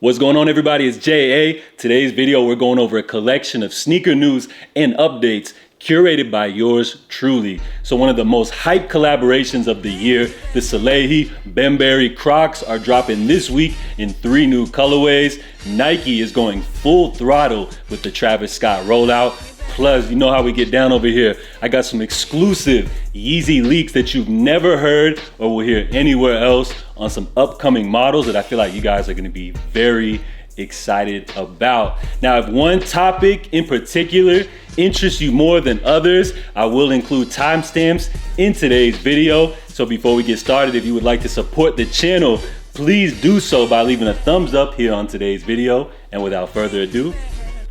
What's going on, everybody? It's J.A. Today's video, we're going over a collection of sneaker news and updates curated by yours truly. So one of the most hyped collaborations of the year, the Salehe Bembury Crocs are dropping this week in 3 new colorways. Nike is going full throttle with the Travis Scott rollout. Plus, you know how we get down over here. I got some exclusive Yeezy leaks that you've never heard or will hear anywhere else on some upcoming models that I feel like you guys are gonna be very excited about. Now, if one topic in particular interests you more than others, I will include timestamps in today's video. So before we get started, if you would like to support the channel, please do so by leaving a thumbs up here on today's video. And without further ado,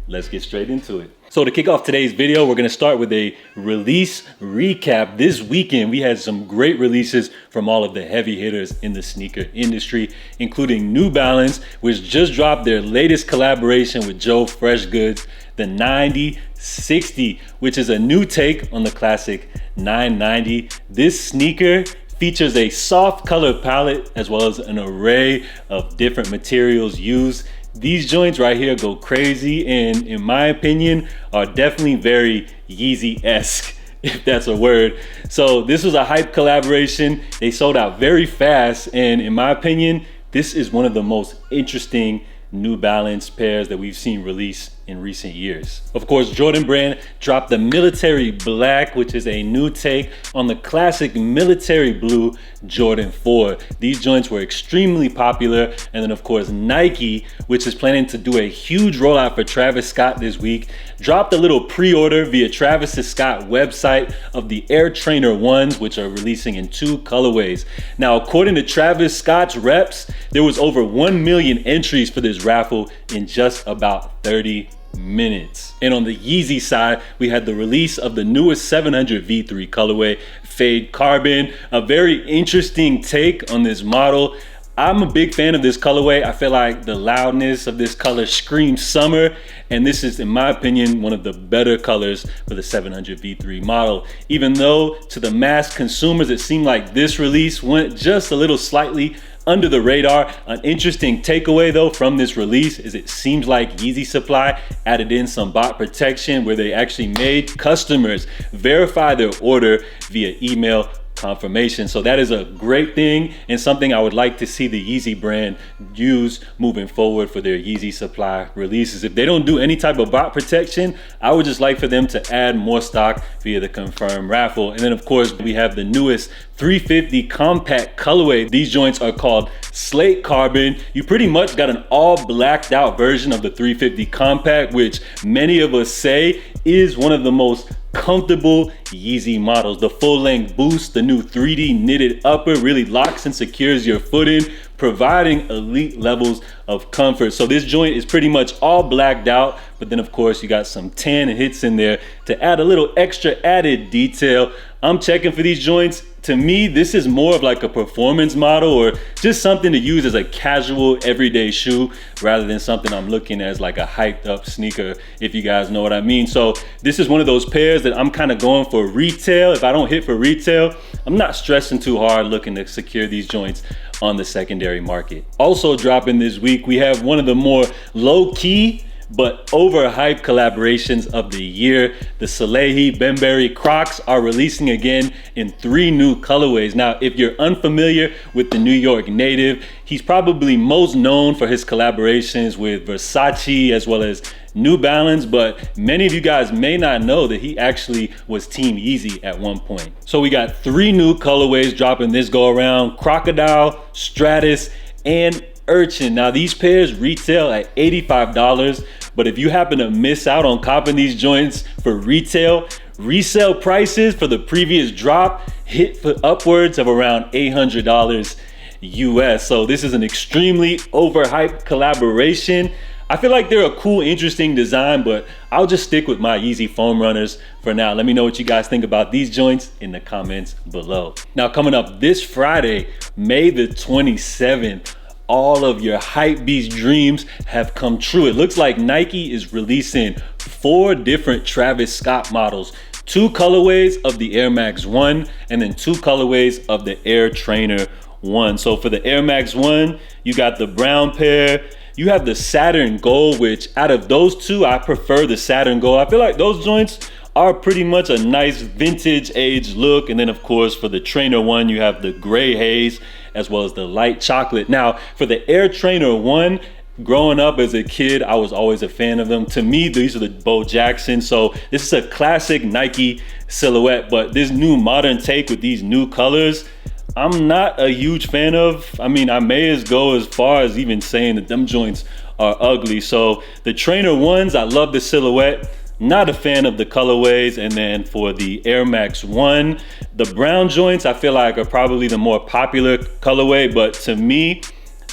let's get straight into it. So to kick off today's video, we're gonna start with a release recap. This weekend, we had some great releases from all of the heavy hitters in the sneaker industry, including New Balance, which just dropped their latest collaboration with Joe Freshgoods, the 9060, which is a new take on the classic 990. This sneaker features a soft color palette as well as an array of different materials used. These joints right here go crazy and, in my opinion, are definitely very Yeezy-esque, if that's a word. So this was a hype collaboration. They sold out very fast, and in my opinion, this is one of the most interesting New Balance pairs that we've seen release in recent years. Of course, Jordan Brand dropped the Military Black, which is a new take on the classic military blue Jordan 4. These joints were extremely popular. And then of course, Nike, which is planning to do a huge rollout for Travis Scott this week, dropped a little pre-order via Travis Scott website of the Air Trainer 1s, which are releasing in 2 colorways. Now, according to Travis Scott's reps, there was over 1 million entries for this raffle in just about 30 minutes. And on the Yeezy side, we had the release of the newest 700 V3 colorway, Fade Carbon, a very interesting take on this model. I'm a big fan of this colorway. I feel like the loudness of this color screams summer, and this is, in my opinion, one of the better colors for the 700 V3 model. Even though to the mass consumers, it seemed like this release went just a little slightly under the radar. An interesting takeaway though from this release is it seems like Yeezy Supply added in some bot protection where they actually made customers verify their order via email confirmation. So that is a great thing and something I would like to see the Yeezy brand use moving forward for their Yeezy Supply releases. If they don't do any type of bot protection, I would just like for them to add more stock via the confirmed raffle. And then of course, we have the newest 350 compact colorway. These joints are called Slate Carbon. You pretty much got an all blacked out version of the 350 compact, which many of us say is one of the most comfortable Yeezy models. The full length boost, the new 3D knitted upper really locks and secures your foot in, providing elite levels of comfort. So this joint is pretty much all blacked out, but then of course you got some tan hits in there to add a little extra added detail. I'm checking for these joints. To me, this is more of like a performance model or just something to use as a casual everyday shoe rather than something I'm looking as like a hyped up sneaker, if you guys know what I mean. So this is one of those pairs that I'm kind of going for retail. If I don't hit for retail, I'm not stressing too hard looking to secure these joints on the secondary market. Also dropping this week, we have one of the more low-key but overhyped collaborations of the year. The Salehe Bembury Crocs are releasing again in 3 new colorways. Now, if you're unfamiliar with the New York native, he's probably most known for his collaborations with Versace as well as New Balance, but many of you guys may not know that he actually was Team Yeezy at one point. So we got 3 new colorways dropping this go around: Crocodile, Stratus, and Urchin. Now these pairs retail at $85, but if you happen to miss out on copping these joints for retail, resale prices for the previous drop hit for upwards of around $800 US. So this is an extremely overhyped collaboration. I feel like they're a cool, interesting design, but I'll just stick with my Yeezy foam runners for now. Let me know what you guys think about these joints in the comments below. Now coming up this Friday, May the 27th, all of your hype beast dreams have come true. It looks like Nike is releasing 4 different Travis Scott models, 2 colorways of the Air Max 1 and then 2 colorways of the Air Trainer 1. So for the Air Max 1, you got the brown pair, you have the Saturn Gold, which out of those two, I prefer the Saturn Gold. I feel like those joints are pretty much a nice vintage age look. And then of course for the Trainer 1, you have the gray haze as well as the light chocolate. Now for the Air Trainer 1, growing up as a kid, I was always a fan of them. To me, these are the Bo Jackson. So this is a classic Nike silhouette, but this new modern take with these new colors, I'm not a huge fan of. I mean, I may as go as far as even saying that them joints are ugly. So the Trainer 1s, I love the silhouette. Not a fan of the colorways. And then for the Air Max 1, the brown joints I feel like are probably the more popular colorway, but to me,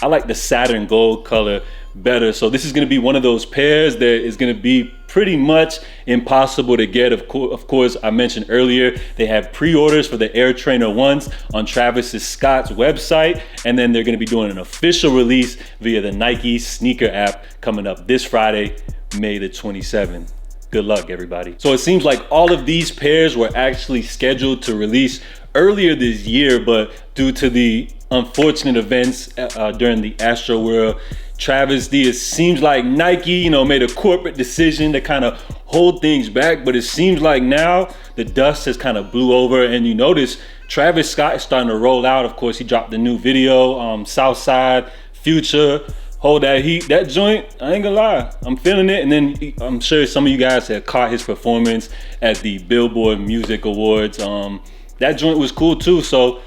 I like the Saturn Gold color better. So this is gonna be one of those pairs that is gonna be pretty much impossible to get. Of course, I mentioned earlier, they have pre-orders for the Air Trainer 1s on Travis Scott's website, and then they're gonna be doing an official release via the Nike sneaker app coming up this Friday, May the 27th. Good luck, everybody. So it seems like all of these pairs were actually scheduled to release earlier this year, but due to the unfortunate events during the Astro World travesty, it seems like Nike, made a corporate decision to kind of hold things back, but it seems like now the dust has kind of blew over, and you notice Travis Scott is starting to roll out. Of course, he dropped the new video, Southside, Future, Hold That Heat. That joint, I ain't gonna lie, I'm feeling it. And then I'm sure some of you guys have caught his performance at the Billboard Music Awards. That joint was cool too. So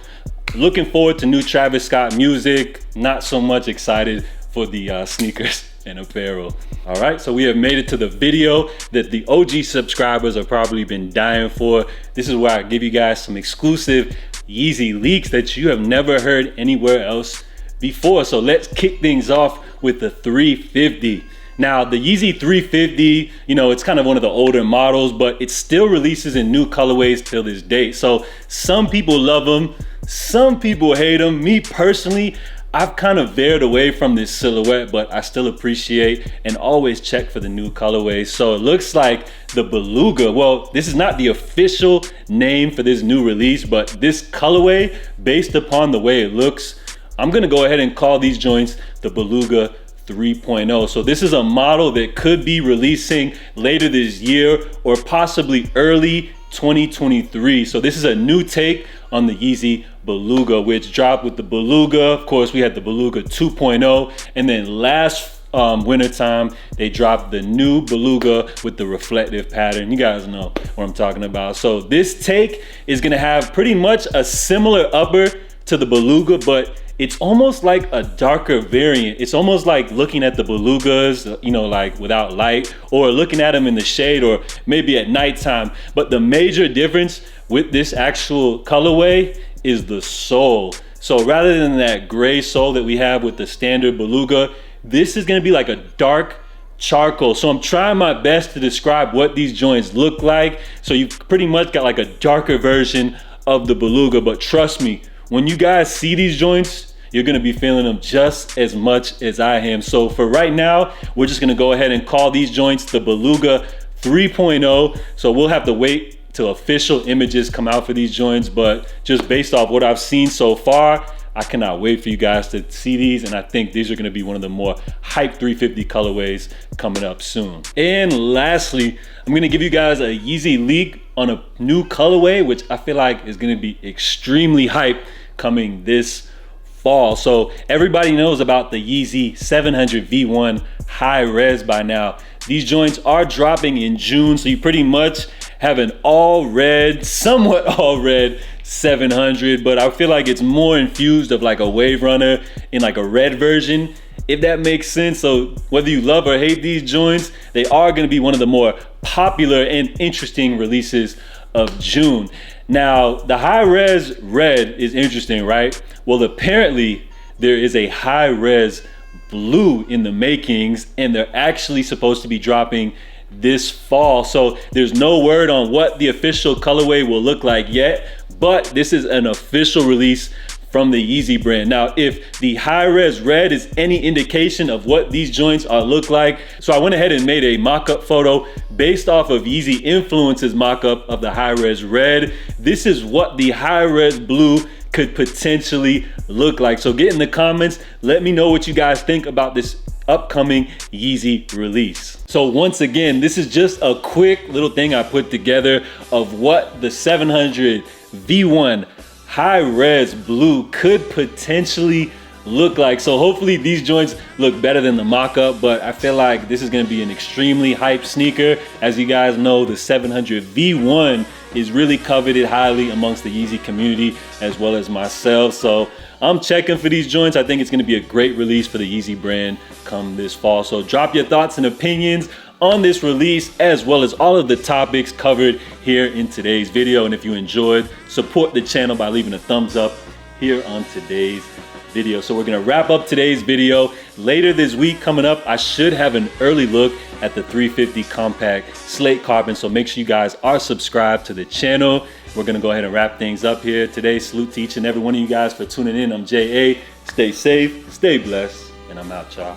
looking forward to new Travis Scott music. Not so much excited for the sneakers and apparel. All right, so we have made it to the video that the OG subscribers have probably been dying for. This is where I give you guys some exclusive Yeezy leaks that you have never heard anywhere else before. So let's kick things off with the 350. Now the Yeezy 350, it's kind of one of the older models, but it still releases in new colorways till this date. So some people love them, some people hate them. Me personally, I've kind of veered away from this silhouette, but I still appreciate and always check for the new colorways. So it looks like the Beluga, well, this is not the official name for this new release, but this colorway, based upon the way it looks, I'm gonna go ahead and call these joints the Beluga 3.0. So this is a model that could be releasing later this year or possibly early 2023. So this is a new take on the Yeezy Beluga, which dropped with the Beluga. Of course, we had the Beluga 2.0, and then last winter time they dropped the new Beluga with the reflective pattern. You guys know what I'm talking about. So this take is gonna have pretty much a similar upper to the Beluga, but it's almost like a darker variant. It's almost like looking at the Belugas, like without light, or looking at them in the shade, or maybe at nighttime. But the major difference with this actual colorway is the sole. So rather than that gray sole that we have with the standard Beluga, this is gonna be like a dark charcoal. So I'm trying my best to describe what these joints look like. So you've pretty much got like a darker version of the Beluga, but trust me, when you guys see these joints, you're gonna be feeling them just as much as I am. So for right now, we're just gonna go ahead and call these joints the Beluga 3.0. So we'll have to wait till official images come out for these joints, but just based off what I've seen so far, I cannot wait for you guys to see these, and I think these are gonna be one of the more hype 350 colorways coming up soon. And lastly, I'm gonna give you guys a Yeezy leak on a new colorway, which I feel like is gonna be extremely hype coming this fall. So everybody knows about the Yeezy 700 V1 high res by now. These joints are dropping in June, so you pretty much have an all red, somewhat all red 700, but I feel like it's more infused of like a Wave Runner in like a red version, if that makes sense. So whether you love or hate these joints, they are gonna be one of the more popular and interesting releases of June. Now, the high res red is interesting, right? Well, apparently there is a high res blue in the makings, and they're actually supposed to be dropping this fall. So there's no word on what the official colorway will look like yet, but this is an official release from the Yeezy brand. Now, if the high res red is any indication of what these joints are look like, so I went ahead and made a mock-up photo based off of Yeezy Influence's mock-up of the high res red. This is what the high res blue could potentially look like. So get in the comments, let me know what you guys think about this upcoming Yeezy release. So once again, this is just a quick little thing I put together of what the 700 V1 high res blue could potentially look like. So hopefully these joints look better than the mock-up, but I feel like this is gonna be an extremely hyped sneaker. As you guys know, the 700 V1 is really coveted highly amongst the Yeezy community as well as myself. So I'm checking for these joints. I think it's gonna be a great release for the Yeezy brand come this fall. So drop your thoughts and opinions on this release as well as all of the topics covered here in today's video. And if you enjoyed, support the channel by leaving a thumbs up here on today's video. So we're gonna wrap up today's video. Later this week coming up, I should have an early look at the 350 compact Slate Carbon. So make sure you guys are subscribed to the channel. We're gonna go ahead and wrap things up here today. Salute to each and every one of you guys for tuning in. I'm J.A. Stay safe, stay blessed, and I'm out, y'all.